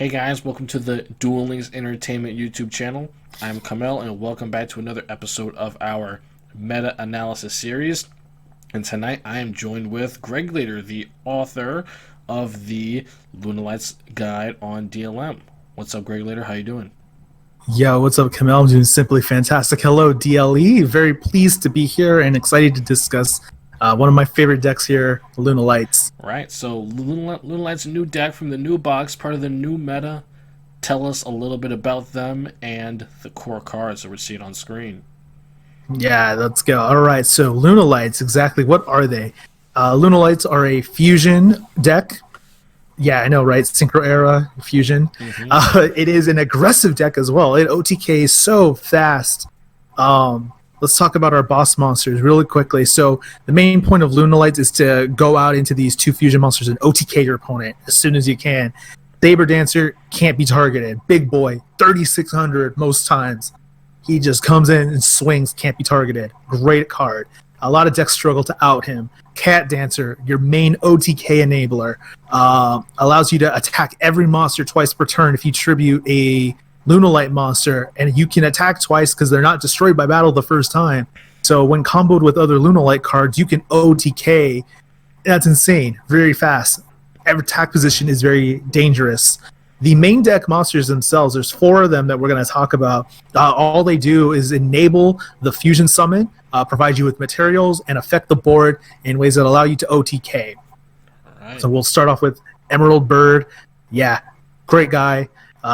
Hey guys, welcome to the Duel Links Entertainment YouTube channel. I'm Kamell and welcome back to another episode of our meta-analysis series. And tonight I am joined with Gregulator, the author of the Lunalights guide on DLM. What's up, Gregulator? How you doing? Yo, what's up, Kamell? I'm doing simply fantastic. Hello, DLE. Very pleased to be here and excited to discuss one of my favorite decks here, Lunalights. Right, so Lunalights, a new deck from the new box, part of the new meta. Tell us a little bit about them and the core cards that we're seeing on screen. Yeah, let's go. All right, so Lunalights, exactly what are they? Lunalights are a fusion deck. Yeah, I know, right? Synchro Era Fusion. It is an aggressive deck as well. It OTKs so fast. Let's talk about our boss monsters really quickly. So the main point of Lunalights is to go out into these two fusion monsters and OTK your opponent as soon as you can. Saber Dancer can't be targeted. Big boy, 3,600 most times. He just comes in and swings, can't be targeted. Great card. A lot of decks struggle to out him. Cat Dancer, your main OTK enabler, allows you to attack every monster twice per turn if you tribute a Lunalight monster, and you can attack twice because they're not destroyed by battle the first time. So when comboed with other Lunalight cards, you can OTK. That's insane. Very fast. Every attack position is very dangerous. The main deck monsters themselves, there's 4 of them that we're going to talk about. All they do is enable the fusion summon, provide you with materials, and affect the board in ways that allow you to OTK. All right. So we'll start off with Emerald Bird. Yeah, great guy.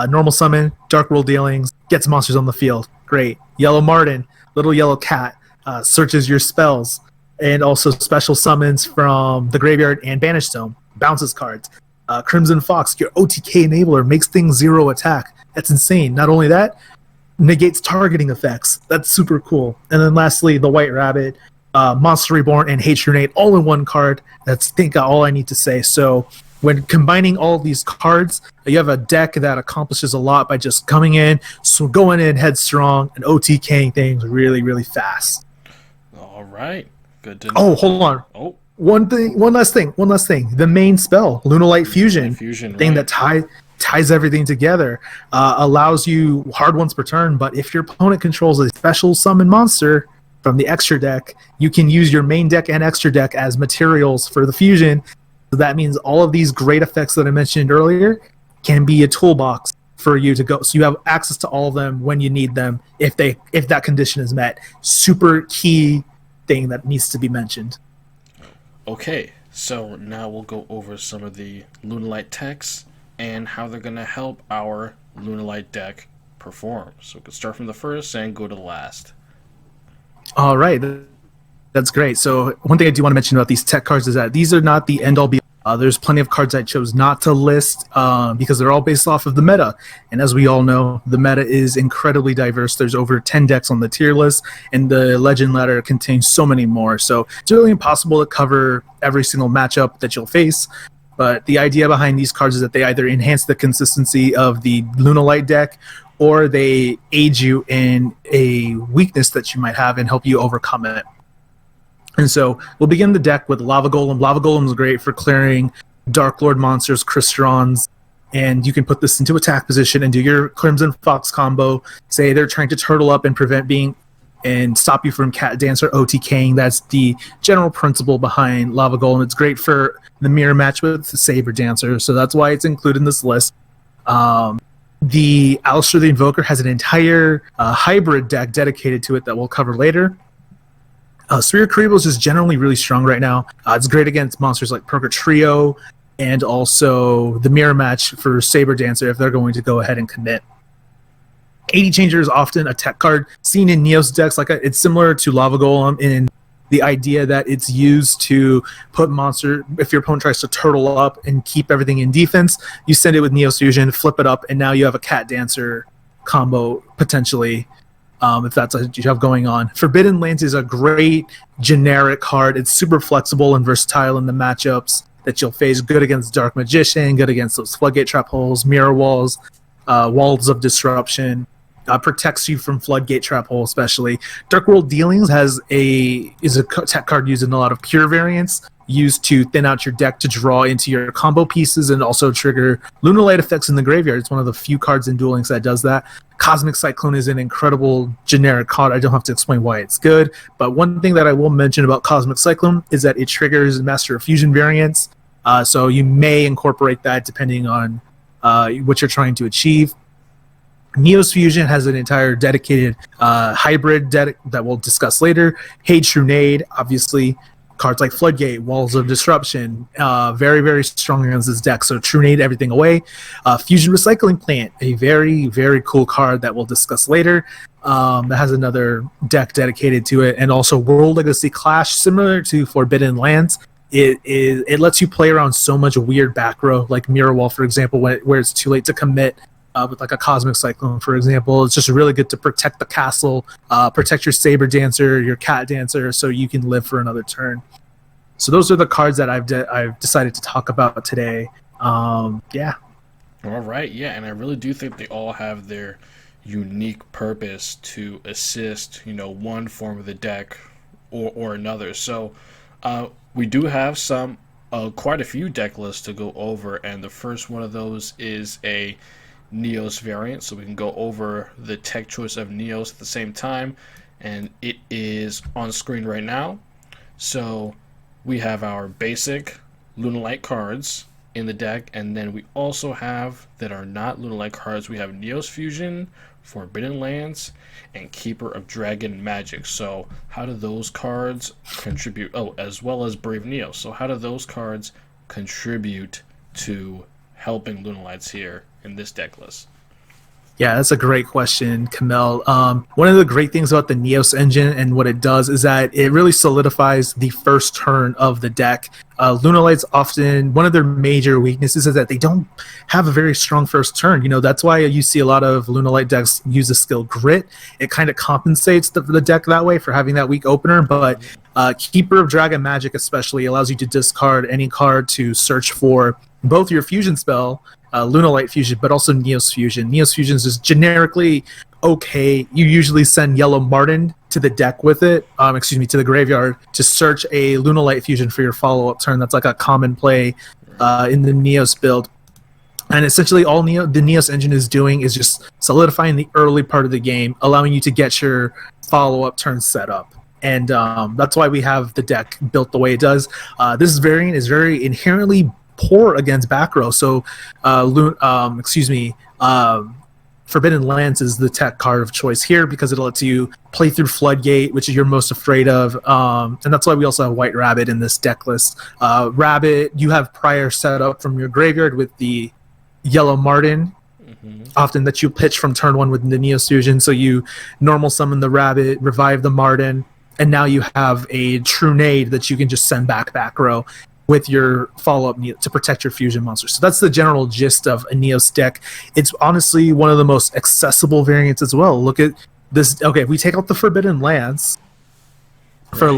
Normal summon, Dark World dealings, gets monsters on the field. Great. Yellow Martin, little yellow cat, searches your spells, and also special summons from the graveyard and Banish Zone, bounces cards. Crimson Fox, your OTK enabler, makes things 0 attack. That's insane. Not only that, negates targeting effects. That's super cool. And then lastly, the White Rabbit, Monster Reborn, and Hate Grenade, all in one card. That's, I think, all I need to say. So when combining all of these cards, you have a deck that accomplishes a lot by just coming in, so going in headstrong and OTKing things really, really fast. All right. Good to know. Oh, hold on. Oh. One last thing. The main spell, Lunalight Fusion, thing right. that ties everything together, allows you hard ones per turn, but if your opponent controls a special summon monster from the extra deck, you can use your main deck and extra deck as materials for the fusion. So that means all of these great effects that I mentioned earlier can be a toolbox for you to go. So you have access to all of them when you need them if that condition is met. Super key thing that needs to be mentioned. Okay, so now we'll go over some of the Lunalight techs and how they're going to help our Lunalight deck perform. So we can start from the first and go to the last. All right. That's great. So one thing I do want to mention about these tech cards is that these are not the end-all be. There's plenty of cards I chose not to list because they're all based off of the meta. And as we all know, the meta is incredibly diverse. There's over 10 decks on the tier list, and the Legend ladder contains so many more. So it's really impossible to cover every single matchup that you'll face. But the idea behind these cards is that they either enhance the consistency of the Lunalight deck, or they aid you in a weakness that you might have and help you overcome it. And so we'll begin the deck with Lava Golem. Lava Golem is great for clearing Dark Lord monsters, Cristrons, and you can put this into attack position and do your Crimson Fox combo. Say they're trying to turtle up and prevent being and stop you from Cat Dancer OTKing. That's the general principle behind Lava Golem. It's great for the mirror match with Saber Dancer, so that's why it's included in this list. The Alistair the Invoker has an entire hybrid deck dedicated to it that we'll cover later. Sphere Karibo is just generally really strong right now. It's great against monsters like Purgatrio and also the mirror match for Saber Dancer if they're going to go ahead and commit. 80 Changer is often a tech card seen in Neos decks. It's similar to Lava Golem in the idea that it's used to put monster, if your opponent tries to turtle up and keep everything in defense, you send it with Neos Fusion, flip it up, and now you have a Cat Dancer combo potentially. If that's what you have going on. Forbidden Lands is a great generic card. It's super flexible and versatile in the matchups that you'll face. Good against Dark Magician, good against those Floodgate Trap Holes, Mirror Walls, Walls of Disruption. protects you from Floodgate Trap Hole, especially. Dark World Dealings is a tech card used in a lot of pure variants, used to thin out your deck to draw into your combo pieces and also trigger Lunalight effects in the graveyard. It's one of the few cards in Duel Links that does that. Cosmic Cyclone is an incredible generic card. I don't have to explain why it's good, but one thing that I will mention about Cosmic Cyclone is that it triggers Master of Fusion variants, so you may incorporate that depending on what you're trying to achieve. Neos Fusion has an entire dedicated hybrid deck that we'll discuss later. Hey Trunade, obviously. Cards like Floodgate, Walls of Disruption, very, very strong against this deck. So Trunade everything away. Fusion Recycling Plant, a very, very cool card that we'll discuss later. That has another deck dedicated to it. And also World Legacy Clash, similar to Forbidden Lands. It lets you play around so much weird back row, like Mirror Wall, for example, where it's too late to commit. With like a Cosmic Cyclone, for example, it's just really good to protect the castle, protect your Saber Dancer, your Cat Dancer, so you can live for another turn. So those are the cards that I've decided to talk about today. Yeah. All right, yeah, and I really do think they all have their unique purpose to assist, one form of the deck or another. So we do have quite a few deck lists to go over, and the first one of those is a Neos variant, so we can go over the tech choice of Neos at the same time, and it is on screen right now. So we have our basic Lunalight cards in the deck, and then we also have, that are not Lunalight cards, we have Neos Fusion, Forbidden Lands, and Keeper of Dragon Magic. So how do those cards contribute? Oh, as well as Brave Neos. So how do those cards contribute to helping Lunalights here in this deck list? Yeah, that's a great question, Kamell. One of the great things about the Neos engine and what it does is that it really solidifies the first turn of the deck. Lunalights often, one of their major weaknesses is that they don't have a very strong first turn. That's why you see a lot of Lunalight decks use the skill Grit. It kind of compensates the deck that way for having that weak opener, but Keeper of Dragon Magic especially allows you to discard any card to search for both your fusion spell, Lunalight Fusion, but also Neos Fusion. Neos Fusion is just generically okay. You usually send Yellow Marten to the deck with it, to the graveyard, to search a Lunalight Fusion for your follow-up turn. That's like a common play in the Neos build. And essentially all the Neos engine is doing is just solidifying the early part of the game, allowing you to get your follow-up turn set up. And that's why we have the deck built the way it does. This variant is very inherently poor against back row. So, Forbidden Lands is the tech card of choice here because it lets you play through Floodgate, which is you're most afraid of. And that's why we also have White Rabbit in this deck list. Rabbit, you have prior set up from your graveyard with the Yellow Marten, often that you pitch from turn one with the Neos Fusion. So you normal summon the Rabbit, revive the Marten, and now you have a Trunade that you can just send back row with your follow-up to protect your fusion monster. So that's the general gist of a Neos deck. It's honestly one of the most accessible variants as well. Look at this. Okay, if we take out the Forbidden Lands for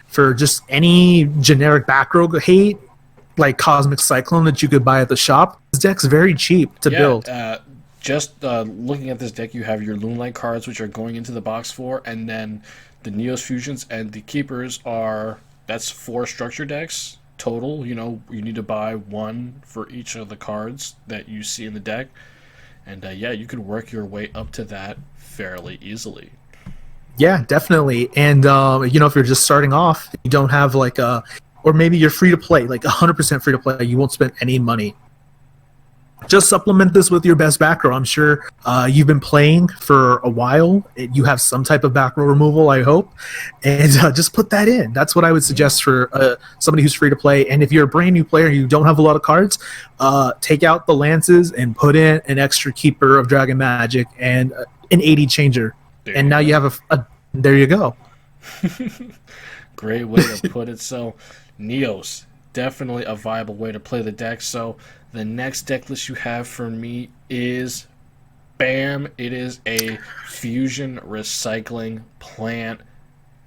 for just any generic back row hate, like Cosmic Cyclone that you could buy at the shop, this deck's very cheap to build. Just looking at this deck, you have your Lunalight cards, which are going into the box for, and then the Neos Fusions and the Keepers that's 4 structure decks total. You need to buy 1 for each of the cards that you see in the deck. And you can work your way up to that fairly easily. Yeah, definitely. And, if you're just starting off, you don't have or maybe you're free to play, like 100% free to play, you won't spend any money. Just supplement this with your best back row. I'm sure you've been playing for a while. You have some type of back row removal, I hope. And just put that in. That's what I would suggest for somebody who's free to play. And if you're a brand new player, you don't have a lot of cards, take out the Lances and put in an extra Keeper of Dragon Magic and an 80 changer. And now you have there you go. Great way to put it. So, Neos, definitely a viable way to play the deck. So, the next deck list you have for me is, bam, it is a Fusion Recycling Plant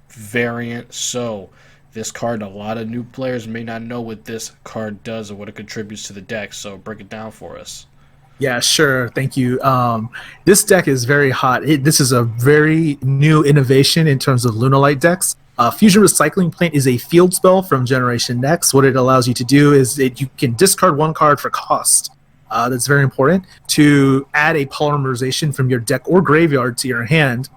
variant. So, this card, a lot of new players may not know what this card does or what it contributes to the deck. So, break it down for us. Yeah, sure. Thank you. This deck is very hot. This is a very new innovation in terms of Lunalight decks. Fusion Recycling Plant is a field spell from Generation Next. What it allows you to do is that you can discard one card for cost. That's very important to add a polymerization from your deck or graveyard to your hand.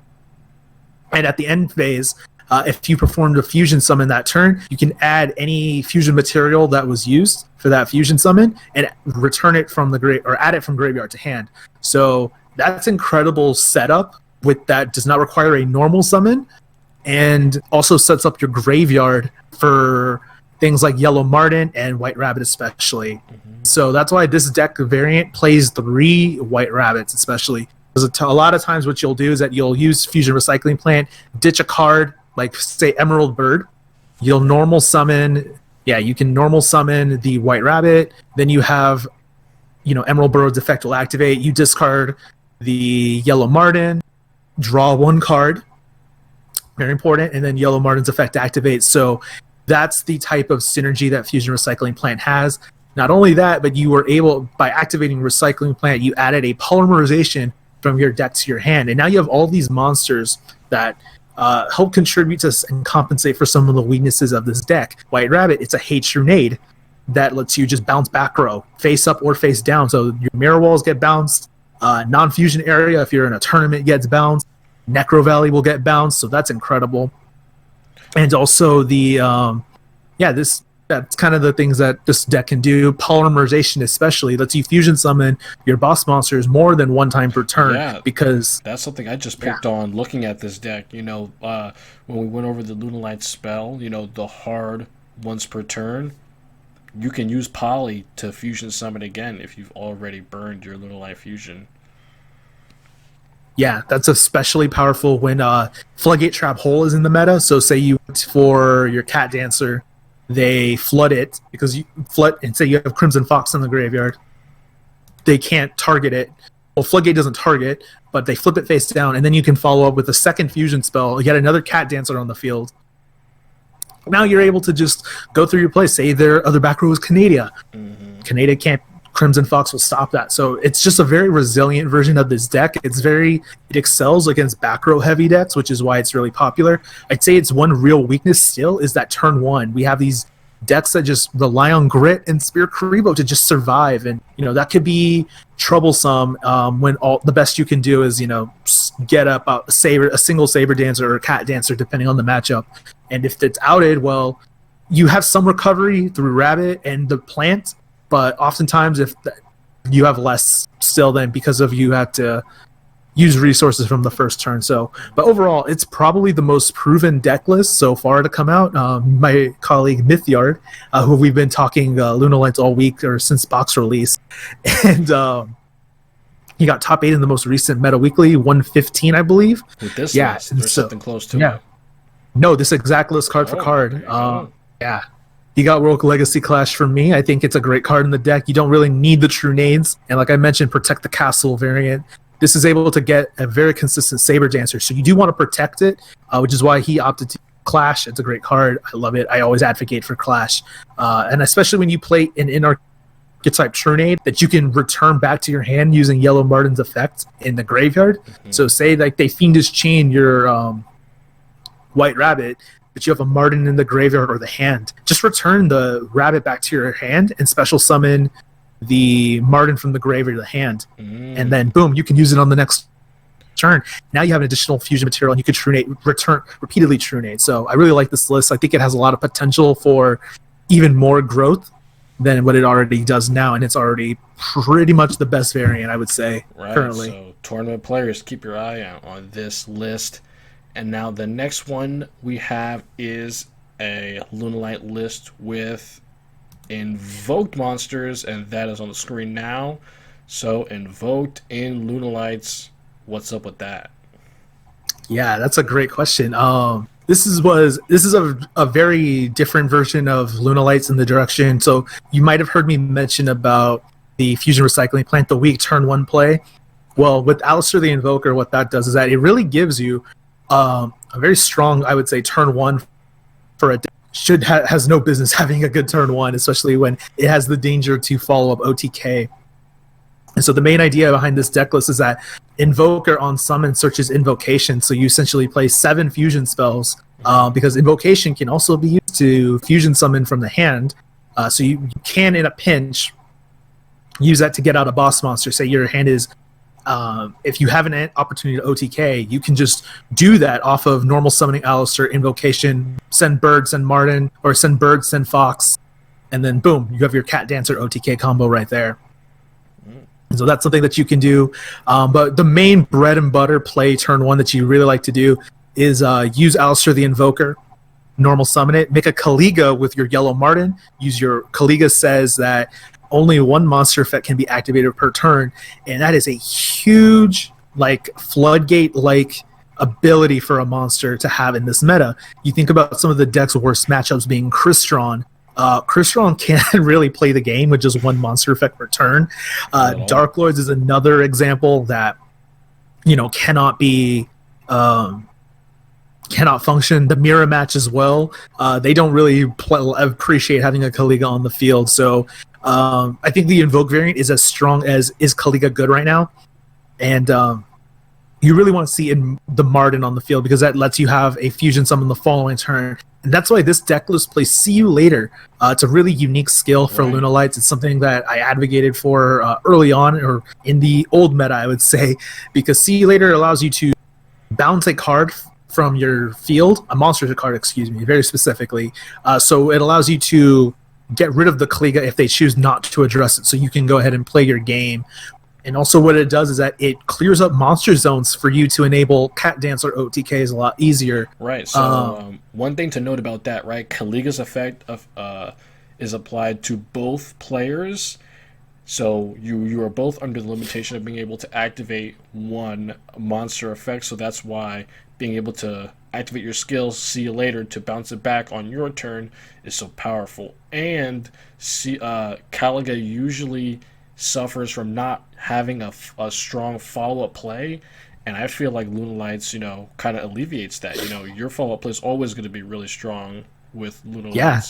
And at the end phase, if you performed a fusion summon that turn, you can add any fusion material that was used for that fusion summon and return it from the or add it from graveyard to hand. So that's incredible setup that does not require a normal summon, and also sets up your graveyard for things like Yellow Marten and White Rabbit especially. Mm-hmm. So that's why this deck variant plays 3 White Rabbits especially. Because a lot of times what you'll do is that you'll use Fusion Recycling Plant, ditch a card, like say Emerald Bird. You'll normal summon, you can normal summon the White Rabbit. Then you have, Emerald Bird's effect will activate. You discard the Yellow Marten, draw 1 card. Very important. And then Yellow Marten's effect activates. So that's the type of synergy that Fusion Recycling Plant has. Not only that, but you were able, by activating Recycling Plant, you added a polymerization from your deck to your hand. And now you have all these monsters that help contribute to and compensate for some of the weaknesses of this deck. White Rabbit, it's a H-Runade that lets you just bounce back row, face up or face down. So your mirror walls get bounced. Non-fusion area, if you're in a tournament, gets bounced. Necro Valley will get bounced, so that's incredible. And also that's kind of the things that this deck can do. Polymerization especially lets you fusion summon your boss monsters more than 1 time per turn. Yeah, because that's something I just picked on looking at this deck. When we went over the Lunalights spell, the hard once per turn, you can use Poly to fusion summon again if you've already burned your Lunalight fusion. Yeah, that's especially powerful when Floodgate Trap Hole is in the meta. So say you went for your Cat Dancer, they flood it because you flood, and say you have Crimson Fox in the graveyard. They can't target it. Well, Floodgate doesn't target, but they flip it face down, and then you can follow up with a second fusion spell. You get another Cat Dancer on the field. Now you're able to just go through your play. Say their other back row is Canadia. Mm-hmm. Canadia can't. Crimson Fox will stop that. So it's just a very resilient version of this deck. It excels against back row heavy decks, which is why it's really popular. I'd say its one real weakness still is that turn 1. We have these decks that just rely on grit and Spear Karibo to just survive. And, that could be troublesome when all the best you can do is, get up a single Saber Dancer or a Cat Dancer, depending on the matchup. And if it's outed, well, you have some recovery through Rabbit and the plant. But oftentimes, if you have less still, then because of you have to use resources from the first turn. So, but overall, it's probably the most proven deck list so far to come out. My colleague Mythyard, who we've been talking Lunalights all week or since box release, and he got top 8 in the most recent Meta Weekly, 115, I believe. With this list, there's something close to it. No, this exact list card for card. Yeah. You got World Legacy Clash from me. I think it's a great card in the deck. You don't really need the True Nades. And like I mentioned, Protect the Castle variant. This is able to get a very consistent Saber Dancer. So you do want to protect it, which is why he opted to Clash. It's a great card. I love it. I always advocate for Clash. And especially when you play an archetype True Nade that you can return back to your hand using Yellow Marten's effect in the graveyard. Mm-hmm. So say like they Fiendish Chain your White Rabbit, but you have a Marten in the graveyard or the hand. Just return the Rabbit back to your hand and special summon the Marten from the graveyard to the hand. And then, boom, you can use it on the next turn. Now you have an additional fusion material, and you could repeatedly True Nade. So I really like this list. I think it has a lot of potential for even more growth than what it already does now, and it's already pretty much the best variant, I would say, currently. So tournament players, keep your eye out on this list. And now the next one we have is a Lunalight list with Invoked monsters, and that is on the screen now. So Invoked in Lunalights, what's up with that? Yeah, that's a great question. This is a very different version of Lunalights in the direction. So you might have heard me mention about the Fusion Recycling Plant, the weak turn 1 play. Well, with Alistair the Invoker, what that does is that it really gives you a very strong, I would say, turn 1 for a deck. Has no business having a good turn 1, especially when it has the danger to follow up OTK. And so the main idea behind this deck list is that Invoker on summon searches Invocation. So you essentially play 7 fusion spells because Invocation can also be used to fusion summon from the hand. So you can, in a pinch, use that to get out a boss monster. Say your hand is, if you have an opportunity to OTK, you can just do that off of normal summoning Alistair, Invocation, send Bird, send Martin, or send Bird, send Fox, and then boom, you have your Cat Dancer OTK combo right there. So that's something that you can do. But the main bread and butter play turn 1 that you really like to do is use Alistair the Invoker, normal summon it, make a Kaliga with your yellow Martin. Use your Kaliga says that only 1 monster effect can be activated per turn, and that is a huge floodgate ability for a monster to have in this meta. You think about some of the deck's worst matchups being Crystron. Crystron can't really play the game with just 1 monster effect per turn. Dark Lords is another example that cannot function. The mirror match as well. They don't really appreciate having a Kaliga on the field. So I think the Invoke variant is as strong as is Kaliga good right now, and you really want to see the Martin on the field because that lets you have a fusion summon the following turn. And that's why this deck list plays See You Later. It's a really unique skill for Lunalights. It's something that I advocated for early on, or in the old meta, I would say, because See You Later allows you to bounce a card from your field, a monster card, very specifically. So it allows you to get rid of the Kaliga if they choose not to address it, so you can go ahead and play your game. And also what it does is that it clears up monster zones for you to enable Cat Dancer OTKs a lot easier. Right, so one thing to note about that, right, Kaliga's effect is applied to both players, so you are both under the limitation of being able to activate 1 monster effect, so that's why being able to activate your skills, See You Later, to bounce it back on your turn is so powerful. And Kaliga usually suffers from not having a strong follow-up play, and I feel like Lunalights, kind of alleviates that. Your follow-up play is always going to be really strong with Lunalights. Yeah.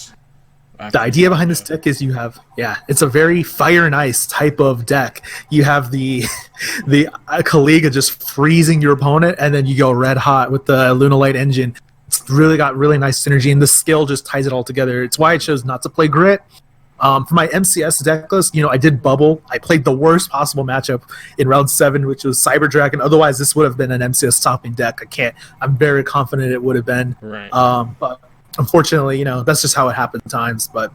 The idea behind this deck is it's a very fire and ice type of deck. You have the Kaliga just freezing your opponent, and then you go red hot with the Lunalight engine. It's really got really nice synergy, and the skill just ties it all together. It's why I chose not to play Grit. For my MCS deck list, I did Bubble. I played the worst possible matchup in round 7, which was Cyber Dragon. Otherwise, this would have been an MCS topping deck. I'm very confident it would have been. Right. But unfortunately, that's just how it happens at times. But,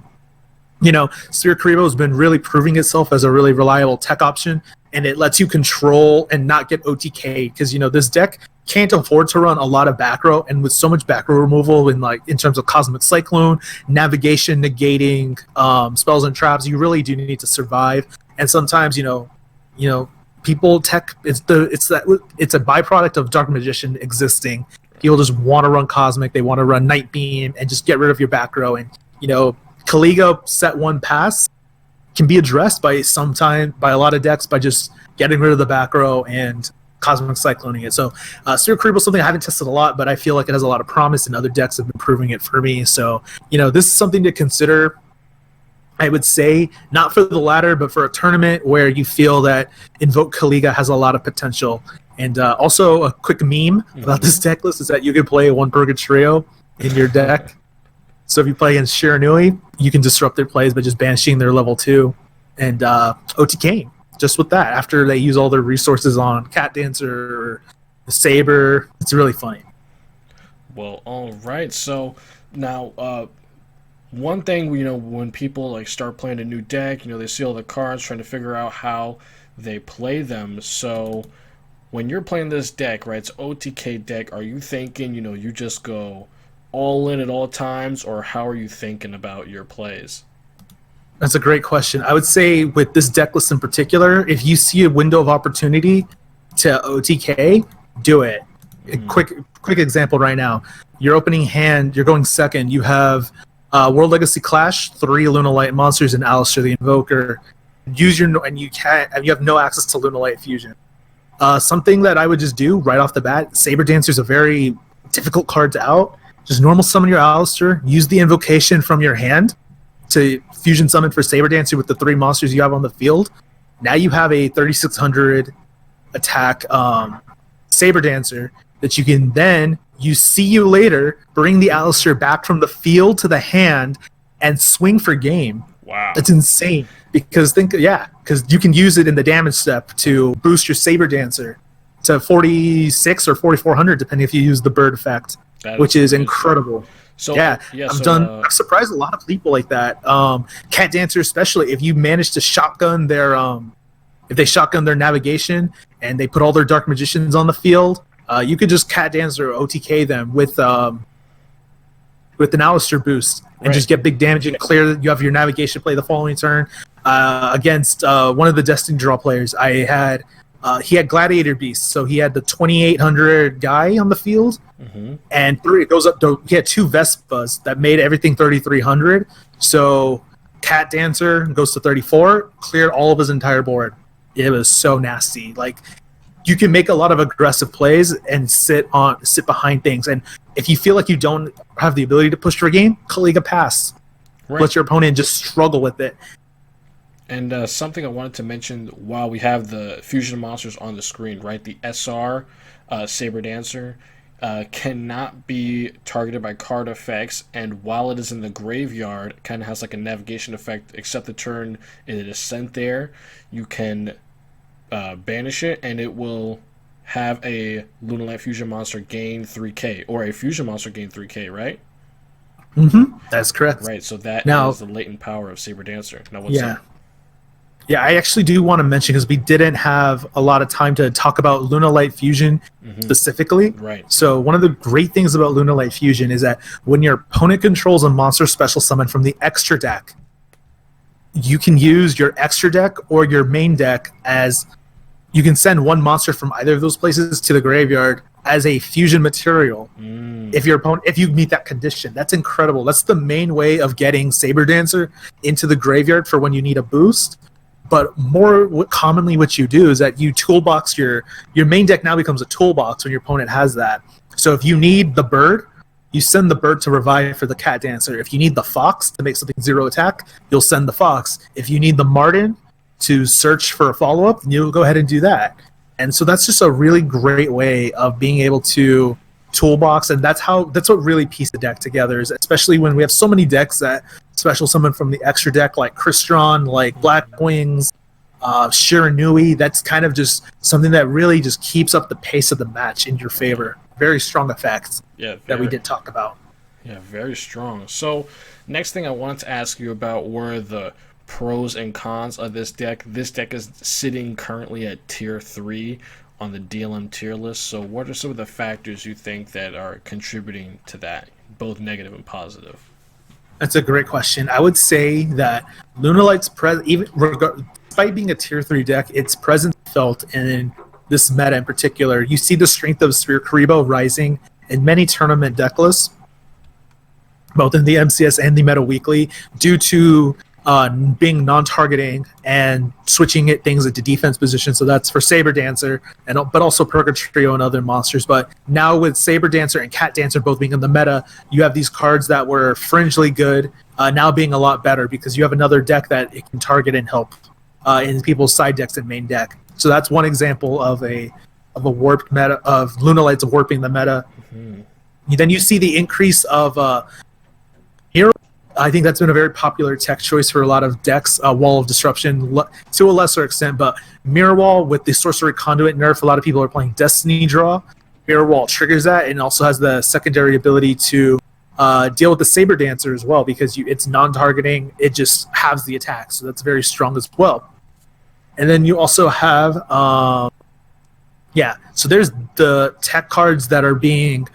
Sphere Karibo has been really proving itself as a really reliable tech option, and it lets you control and not get OTK because, this deck can't afford to run a lot of back row, and with so much back row removal in terms of Cosmic Cyclone, navigation, negating, spells and traps, you really do need to survive. And sometimes, people tech it's a byproduct of Dark Magician existing. People just want to run Cosmic, they want to run Night Beam and just get rid of your back row. And Kaliga set 1 pass can be addressed by a lot of decks by just getting rid of the back row and Cosmic Cycloning it. So Sphere Karibo is something I haven't tested a lot, but I feel like it has a lot of promise, and other decks have been proving it for me. So this is something to consider. I would say not for the ladder, but for a tournament where you feel that Invoked Kaliga has a lot of potential. And also a quick meme about this deck list is that you can play 1 Purgatrio in your deck. So if you play against Shiranui, you can disrupt their plays by just banishing their level 2 and OTKing. Just with that, after they use all their resources on Cat Dancer or the Saber. It's really funny. Well, all right. So now, one thing, when people start playing a new deck, they see all the cards, trying to figure out how they play them. So when you're playing this deck, right, it's OTK deck, are you thinking, you just go all in at all times, or how are you thinking about your plays? That's a great question. I would say with this deck list in particular, if you see a window of opportunity to OTK, do it. A quick example right now. Your opening hand, you're going second. You have World Legacy Clash, 3 Lunalight monsters, and Alistair the Invoker. You have no access to Lunalight Fusion. Something that I would just do right off the bat, Saber Dancer is a very difficult card to out. Just normal summon your Alistair, use the invocation from your hand to fusion summon for Saber Dancer with the 3 monsters you have on the field, Now you have a 3600 attack Saber Dancer that you can then use See You Later, bring the Alistair back from the field to the hand, and swing for game. Wow. That's insane. Because you can use it in the damage step to boost your Saber Dancer to 46 or 4400, depending if you use the bird effect, which is incredible. So I'm surprised a lot of people like that. Cat Dancer, especially if you manage to shotgun their if they shotgun their navigation and they put all their Dark Magicians on the field, you could just Cat Dancer or OTK them with an Alistair boost and just get big damage and clear. You have your navigation play the following turn. Against one of the Destiny Draw players, he had Gladiator Beast, so he had the 2800 guy on the field, and it goes up to, he had 2 Vespas that made everything 3300. So Cat Dancer goes to 34, cleared all of his entire board. It was so nasty. Like, you can make a lot of aggressive plays and sit behind things. And if you feel like you don't have the ability to push for a game, Kaliga pass. Right. Let your opponent just struggle with it. And something I wanted to mention while we have the fusion monsters on the screen, right? The SR Saber Dancer cannot be targeted by card effects, and while it is in the graveyard, it kind of has like a navigation effect, except the turn it is sent there. You can banish it, and it will have a Lunalight fusion monster gain 3k, or a fusion monster gain 3k, right? That's correct. Right, so that is the latent power of Saber Dancer. Now, what's up? Yeah, I actually do want to mention, because we didn't have a lot of time to talk about Lunalight Fusion specifically. Right. So one of the great things about Lunalight Fusion is that when your opponent controls a monster special summon from the extra deck, you can use your extra deck or your main deck as you can send one monster from either of those places to the graveyard as a fusion material. If you meet that condition. That's incredible. That's the main way of getting Saber Dancer into the graveyard for when you need a boost. But more commonly, what you do is that you toolbox your main deck. Now becomes a toolbox when your opponent has that. So if you need the bird, you send the bird to revive for the Cat Dancer. If you need the fox to make something 0 attack, you'll send the fox. If you need the Martin to search for a follow-up, you'll go ahead and do that. And so that's just a really great way of being able to toolbox, and that's what really piece the deck together, is especially when we have so many decks that special summon from the extra deck, like Crystron, like Black Wings, Shiranui. That's kind of just something that really just keeps up the pace of the match in your favor. Very strong effects that we did talk about. Yeah, very strong. So next thing I wanted to ask you about were the pros and cons of this deck. This deck is sitting currently at tier 3 on the DLM tier list. So what are some of the factors you think that are contributing to that, both negative and positive? That's a great question. I would say that Lunalight's despite being a tier 3 deck, its presence felt in this meta in particular. You see the strength of Sphere Karibo rising in many tournament deck lists, both in the MCS and the Meta Weekly, due to being non-targeting and switching things into defense position. So that's for Saber Dancer, but also Purgatrio and other monsters. But now with Saber Dancer and Cat Dancer both being in the meta, you have these cards that were fringely good now being a lot better, because you have another deck that it can target and help in people's side decks and main deck. So that's one example of a warped meta, of Lunalight's warping the meta. Then you see the increase of Hero. I think that's been a very popular tech choice for a lot of decks. Wall of Disruption to a lesser extent, but Mirror Wall with the Sorcery Conduit nerf, a lot of people are playing Destiny Draw. Mirror Wall triggers that, and also has the secondary ability to deal with the Saber Dancer as well, because it's non-targeting. It just halves the attack, so that's very strong as well. And then you also have, so there's the tech cards that are being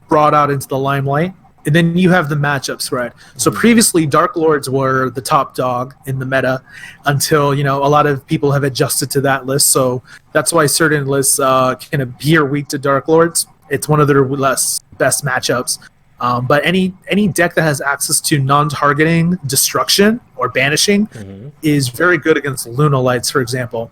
brought out into the limelight. And then you have the matchup spread. So previously, Dark Lords were the top dog in the meta until, a lot of people have adjusted to that list. So that's why certain lists can appear weak to Dark Lords. It's one of their best matchups. But any deck that has access to non-targeting destruction or banishing is very good against Lunalights, for example.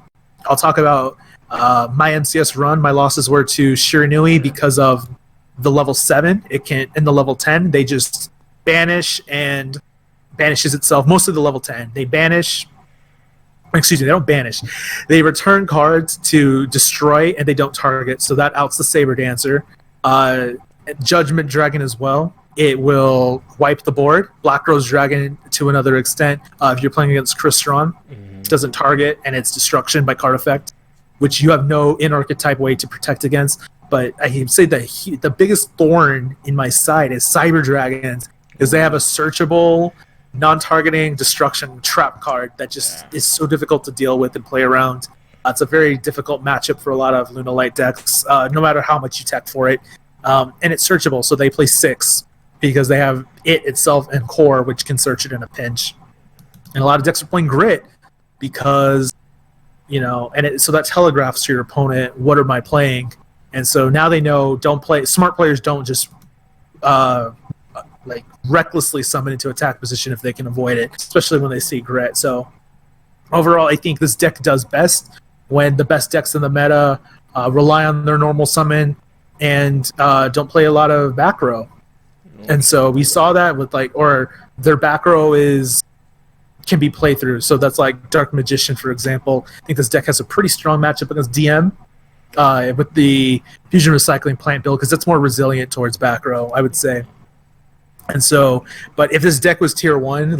I'll talk about my MCS run. My losses were to Shiranui because of the level 7. In the level 10, they just banish and banishes itself. Mostly the level 10. They banish, Excuse me, they don't banish. They return cards to destroy, and they don't target. So that outs the Saber Dancer. Judgment Dragon as well. It will wipe the board. Black Rose Dragon to another extent. If you're playing against Crystron, it doesn't target, and it's destruction by card effect, which you have no in-archetype way to protect against. But I say that the biggest thorn in my side is Cyber Dragons, because they have a searchable, non-targeting destruction trap card that just is so difficult to deal with and play around. It's a very difficult matchup for a lot of Lunalight decks, no matter how much you tech for it. And it's searchable, so they play 6 because they have it itself and core, which can search it in a pinch. And a lot of decks are playing Grit because, so that telegraphs to your opponent, what am I playing? And so now they know, smart players don't just recklessly summon into attack position if they can avoid it, especially when they see Grit. So overall, I think this deck does best when the best decks in the meta rely on their normal summon and don't play a lot of back row. And so we saw that with or their back row can be playthrough. So that's like Dark Magician, for example. I think this deck has a pretty strong matchup against DM with the Fusion Recycling Plant build, because it's more resilient towards back row, I would say. And so, but if this deck was tier 1,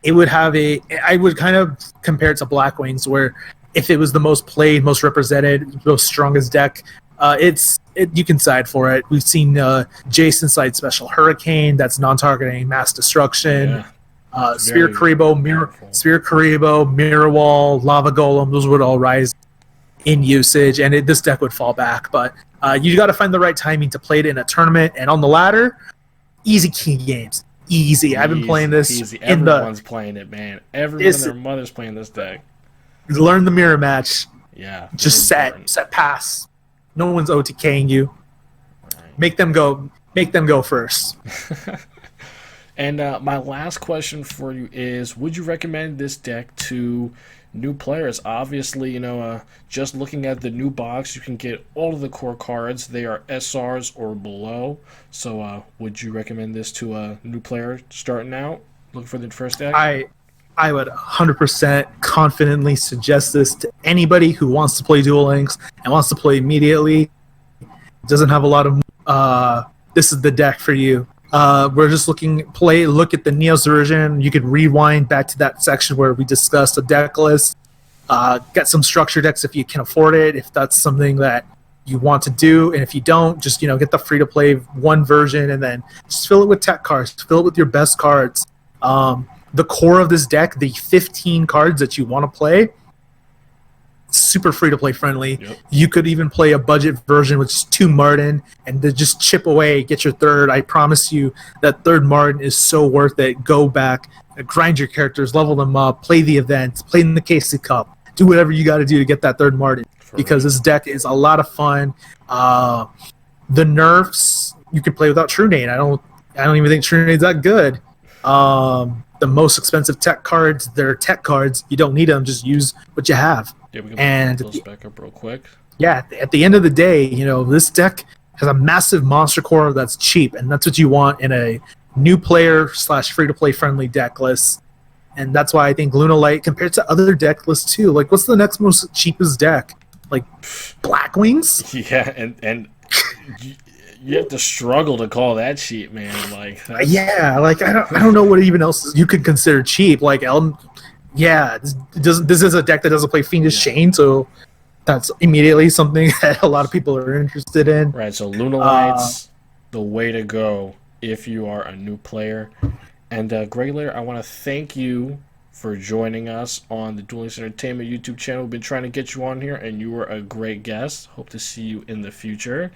it would have I would kind of compare it to Black Wings, where if it was the most played, most represented, most strongest deck, you can side for it. We've seen Jason side Special Hurricane, that's non-targeting, mass destruction, Sphere Karibo, Mirror Wall, Lava Golem, those would all rise in usage, and this deck would fall back. But you got to find the right timing to play it in a tournament, and on the ladder, easy key games. Easy. I've been playing this. Easy. Everyone's playing it, man. Everyone and their mother's playing this deck. Learn the mirror match. Yeah. Just set pass. No one's OTKing you. Right. Make them go first. And my last question for you is, would you recommend this deck to new players? Obviously, just looking at the new box, you can get all of the core cards. They are SRs or below. So would you recommend this to a new player starting out, looking for the first deck? I would 100% confidently suggest this to anybody who wants to play Duel Links and wants to play immediately. Doesn't have a lot of this is the deck for you. We're just look at the Neos version. You could rewind back to that section where we discussed a deck list. Get some structure decks if you can afford it, if that's something that you want to do. And if you don't, just get the free-to-play one version and then just fill it with tech cards. Fill it with your best cards. The core of this deck, the 15 cards that you want to play, super free-to-play friendly. Yep. You could even play a budget version, which is 2 Martin, and then just chip away, get your third. I promise you that third Martin is so worth it. Go back, grind your characters, level them up, play the events, play in the KC Cup. Do whatever you got to do to get that third Martin, because this deck is a lot of fun. The nerfs, you can play without True Name. I don't even think True Name's that good. The most expensive tech cards, they're tech cards. You don't need them. Just use what you have. Yeah, we can put those back up real quick. Yeah, at the end of the day, this deck has a massive monster core that's cheap, and that's what you want in a new player / free-to-play friendly deck list. And that's why I think Lunalight, compared to other deck lists too, what's the next most cheapest deck? Black Wings? Yeah, and you have to struggle to call that cheap, man. Yeah, I don't know what even else you could consider cheap. This is a deck that doesn't play Fiendish Chain, so that's immediately something that a lot of people are interested in. Right, so Lunalights, the way to go if you are a new player. And Gregulator, I want to thank you for joining us on the Duel Links Entertainment YouTube channel. We've been trying to get you on here, and you were a great guest. Hope to see you in the future.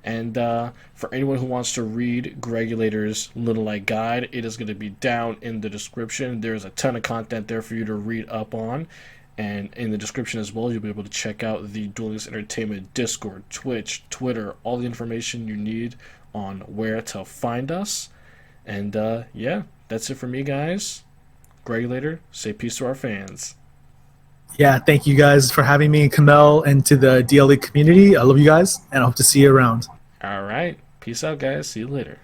And for anyone who wants to read Gregulator's Lunalight guide, it is going to be down in the description. There's a ton of content there for you to read up on. And in the description as well, you'll be able to check out the Duel Links Entertainment Discord, Twitch, Twitter, all the information you need on where to find us. And yeah, that's it for me, guys. Gregulator, say peace to our fans. Yeah, thank you guys for having me, Kamell, and to the DLE community. I love you guys, and I hope to see you around. All right. Peace out, guys. See you later.